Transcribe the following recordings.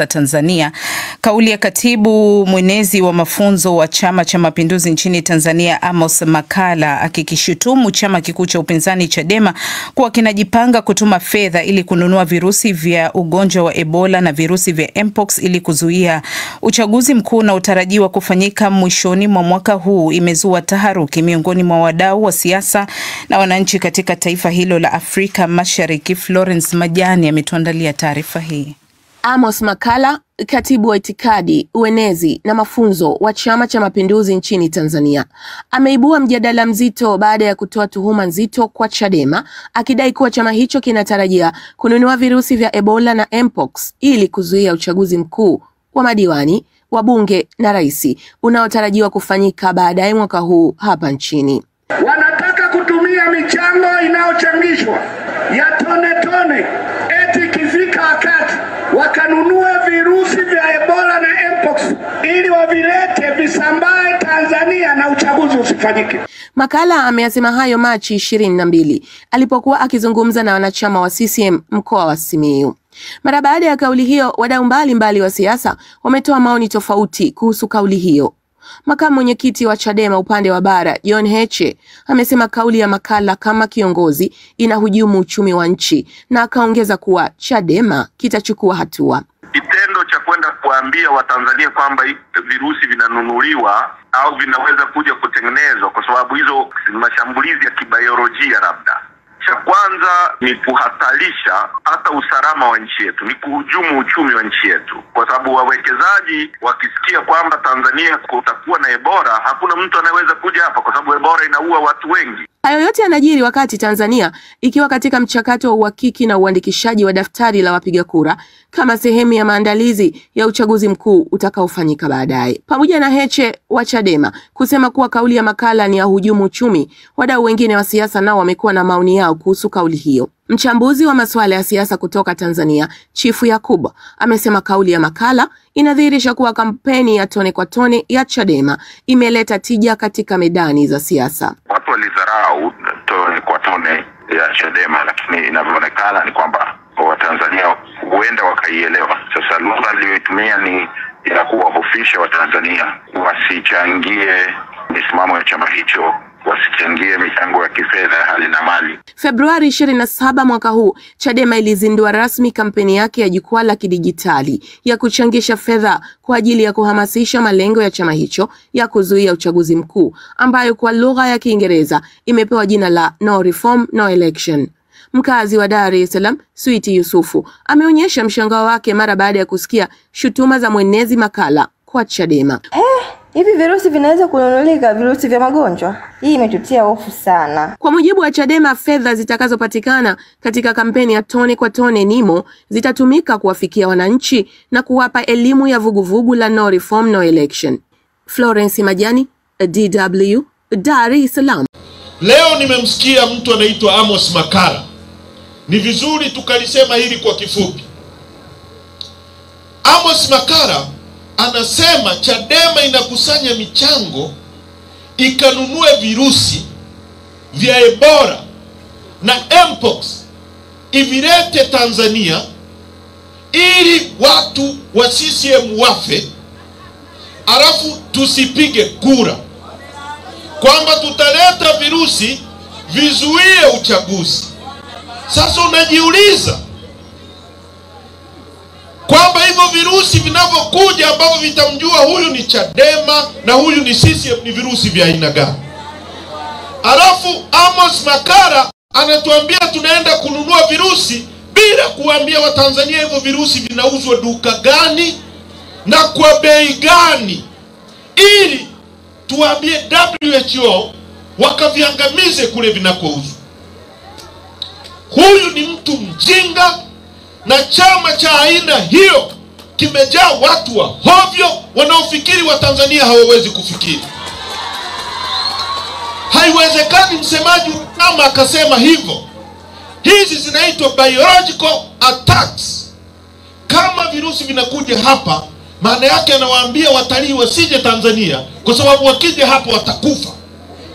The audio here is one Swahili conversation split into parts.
Tanzania. Kauli ya katibu mwenezi wa mafunzo wa Chama cha Mapinduzi nchini Tanzania Amos Makalla akikishutumu chama kikuu cha upinzani Chadema kuwa kinajipanga kutuma fedha ili kununua virusi vya ugonjwa wa Ebola na virusi vya Mpox ili kuzuia uchaguzi mkuu unaotarajiwa kufanyika mwishoni mwa mwaka huu imezua taharuki miongoni mwa wadau wa siasa na wananchi katika taifa hilo la Afrika Mashariki. Florence Majani ametuandalia taarifa hii. Amos Makalla, katibu wa itikadi, uenezi na mafunzo wa Chama cha Mapinduzi nchini Tanzania, ameibua mjadala mzito baada ya kutoa tuhuma nzito kwa Chadema, akidai kuwa chama hicho kinatarajia kununua virusi vya Ebola na Mpox ili kuzuia uchaguzi mkuu wa madiwani, wabunge na rais unaotarajiwa kufanyika baadaye mwaka huu hapa nchini. Wanataka kutumia michango inayochangishwa ya tone eti kifika wakati wakanunue virusi vya Ebola na Mpox ili wavilete visambae Tanzania na uchaguzi usifanyike. Makalla ameyasema hayo Machi 22 alipokuwa akizungumza na wanachama wa CCM mkoa wa Simiyu. Mara baada ya kauli hiyo, wadau mbalimbali wa siasa wametoa maoni tofauti kuhusu kauli hiyo. Makamu mwenyekiti wa Chadema upande wa bara, John Heche, amesema kauli ya Makalla kama kiongozi inahujumu uchumi wa nchi na akaongeza kuwa Chadema kitachukua hatua. Kitendo cha kwenda kuambia Watanzania kwamba virusi vinanunuliwa au vinaweza kuja kutengenezwa kwa sababu hizo mashambulizi ya kibiolojia, labda cha kwanza ni kuhatarisha hata usalama wa nchi yetu, ni kuhujumu uchumi wa nchi yetu, kwa sababu wawekezaji wakisikia kwamba Tanzania kutakuwa na Ebola, hakuna mtu anayeweza kuja hapa kwa sababu Ebola inaua watu wengi. Hayo yote yanajiri wakati Tanzania ikiwa katika mchakato wa uhakiki na uandikishaji wa daftari la wapiga kura kama sehemu ya maandalizi ya uchaguzi mkuu utakaofanyika baadaye. Pamoja na Heche wa Chadema kusema kuwa kauli ya Makalla ni ya hujumu uchumi, wadau wengine wa siasa nao wamekuwa na maoni yao kuhusu kauli hiyo. Mchambuzi wa masuala ya siasa kutoka Tanzania, Chifu Yakub, amesema kauli ya Makalla inadhihirisha kuwa kampeni ya tone kwa tone ya Chadema imeleta tija katika medani za siasa. Watu walidharau tone kwa tone ya Chadema, lakini inavyoonekana ni kwamba Watanzania huenda wakaielewa. Sasa lugha aliyotumia ni ya kuwahofisha Watanzania wasichangie misimamo ya chama hicho, wasichangie michango ya kifedha hali na mali. Februari 27 mwaka huu, Chadema ilizindua rasmi kampeni yake ya jukwaa la kidijitali ya kuchangisha fedha kwa ajili ya kuhamasisha malengo ya chama hicho ya kuzuia uchaguzi mkuu, ambayo kwa lugha ya Kiingereza imepewa jina la No Reform, No Election. Mkazi wa Dar es Salaam, Sweety Yusufu, ameonyesha mshangao wake mara baada ya kusikia shutuma za mwenezi Makalla kwa Chadema. Hivi virusi vinaweza kununulika, virusi vya magonjwa? Hii imetutia hofu sana. Kwa mujibu wa Chadema, fedha zitakazopatikana katika kampeni ya tone kwa tone NIMO zitatumika kuwafikia wananchi na kuwapa elimu ya vuguvugu la No Reform, No Election. Florence Majani, DW, Dar es Salaam. Leo nimemsikia mtu anaitwa Amos Makalla. Ni vizuri tukalisema hili kwa kifupi. Amos Makalla anasema Chadema inakusanya michango ikanunue virusi vya Ebola na Mpox ivilete Tanzania ili watu wa CCM wafe, alafu tusipige kura, kwamba tutaleta virusi vizuie uchaguzi. Sasa unajiuliza kwamba hivyo virusi vinavyokuja ambavyo vitamjua huyu ni Chadema na huyu ni CCM ni virusi vya aina gani? Alafu Amos Makalla anatuambia tunaenda kununua virusi bila kuambia Watanzania hivyo virusi vinauzwa duka gani na kwa bei gani, ili tuambie WHO wakaviangamize kule vinakouzwa. Huyu ni mtu mjinga, na chama cha aina hiyo kimejaa watu wa hovyo wanaofikiri Watanzania hawawezi kufikiri. Haiwezekani msemaji kama akasema hivyo. Hizi zinaitwa biological attacks. Kama virusi vinakuja hapa, maana yake anawaambia watalii wasije Tanzania kwa sababu wakija hapa watakufa.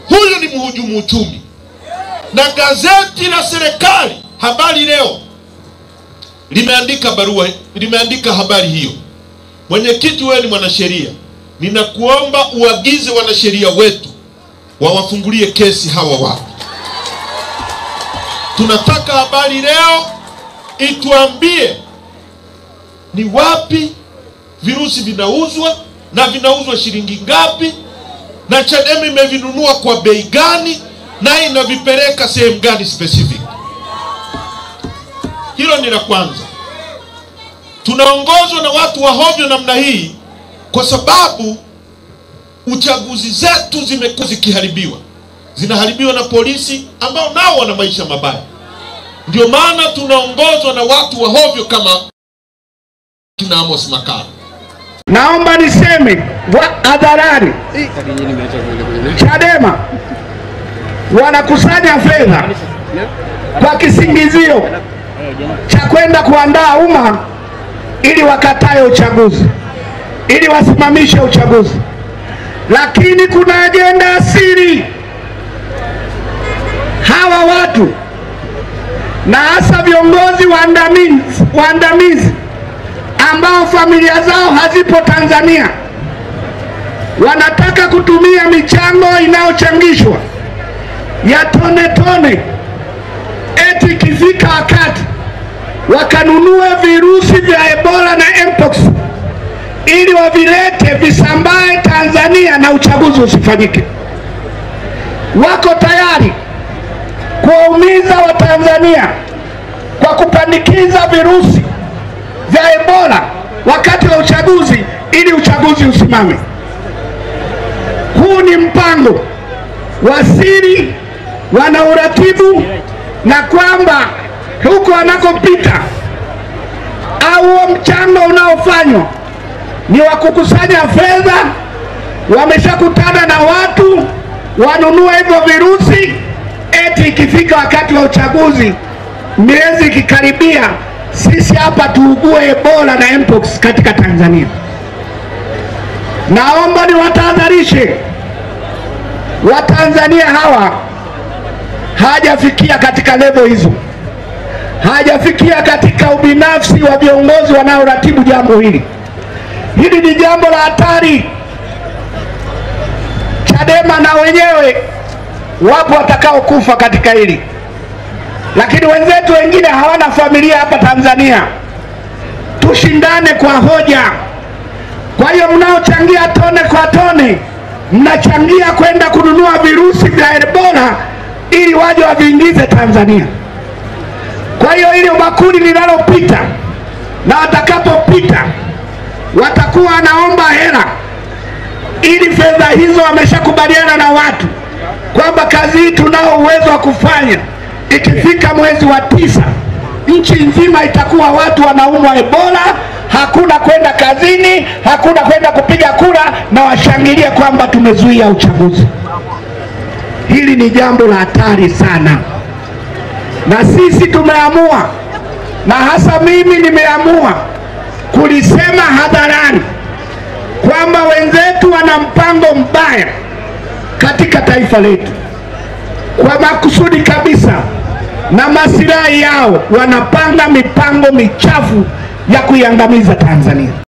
Huyu ni mhujumu uchumi. Na gazeti la serikali Habari Leo limeandika habari hiyo. Mwenyekiti, wewe ni mwanasheria, ninakuomba uagize wanasheria wetu wawafungulie kesi hawa watu. Tunataka habari leo ituambie ni wapi virusi vinauzwa na vinauzwa shilingi ngapi, na Chadema imevinunua kwa bei gani na inavipeleka sehemu gani specific. Hilo ni la kwanza. Tunaongozwa na watu wa hovyo namna hii kwa sababu uchaguzi zetu zimekuwa zikiharibiwa. Zinaharibiwa na polisi ambao nao wana maisha mabaya. Ndio maana tunaongozwa na watu wa hovyo kama kina Amos Makala. Naomba niseme hadharani, Chadema wanakusanya fedha kwa kisingizio cha kwenda kuandaa umma ili wakatae uchaguzi, ili wasimamishe uchaguzi. Lakini kuna ajenda asili. Hawa watu na hasa viongozi waandamizi ambao familia zao hazipo Tanzania wanataka kutumia michango inayochangishwa ya tone tone, eti ikifika wakati wakanunue virusi vya Ebola na Mpox ili wavilete visambae Tanzania na uchaguzi usifanyike. Wako tayari kuwaumiza Watanzania kwa kupandikiza virusi vya Ebola wakati wa uchaguzi ili uchaguzi usimame. Huu ni mpango wa siri, wanauratibu, na kwamba huko wanakopita au mchango unaofanywa ni wa kukusanya fedha. Wameshakutana na watu wanunue hivyo virusi, eti ikifika wakati wa uchaguzi, miezi ikikaribia, sisi hapa tuugue Ebola na Mpox katika Tanzania. Naomba niwatahadharishe Watanzania, hawa hajafikia katika level hizo, hajafikia katika ubinafsi wa viongozi wanaoratibu jambo hili. Hili ni jambo la hatari. Chadema na wenyewe wapo watakao kufa katika hili, lakini wenzetu wengine hawana familia hapa Tanzania. Tushindane kwa hoja. Kwa hiyo mnaochangia tone kwa tone, mnachangia kwenda kununua virusi vya Ebola ili waje waviingize Tanzania. Kwa hiyo ili bakuli linalopita na watakapopita watakuwa wanaomba hela, ili fedha hizo wameshakubaliana na watu kwamba kazi hii tunao uwezo wa kufanya. Ikifika mwezi wa 9 nchi nzima itakuwa watu wanaumwa Ebola, hakuna kwenda kazini, hakuna kwenda kupiga kura, na washangilie kwamba tumezuia uchaguzi. Hili ni jambo la hatari sana, na sisi tumeamua, na hasa mimi nimeamua kulisema hadharani kwamba wenzetu wana mpango mbaya katika taifa letu. Kwa makusudi kabisa na maslahi yao wanapanga mipango michafu ya kuiangamiza Tanzania.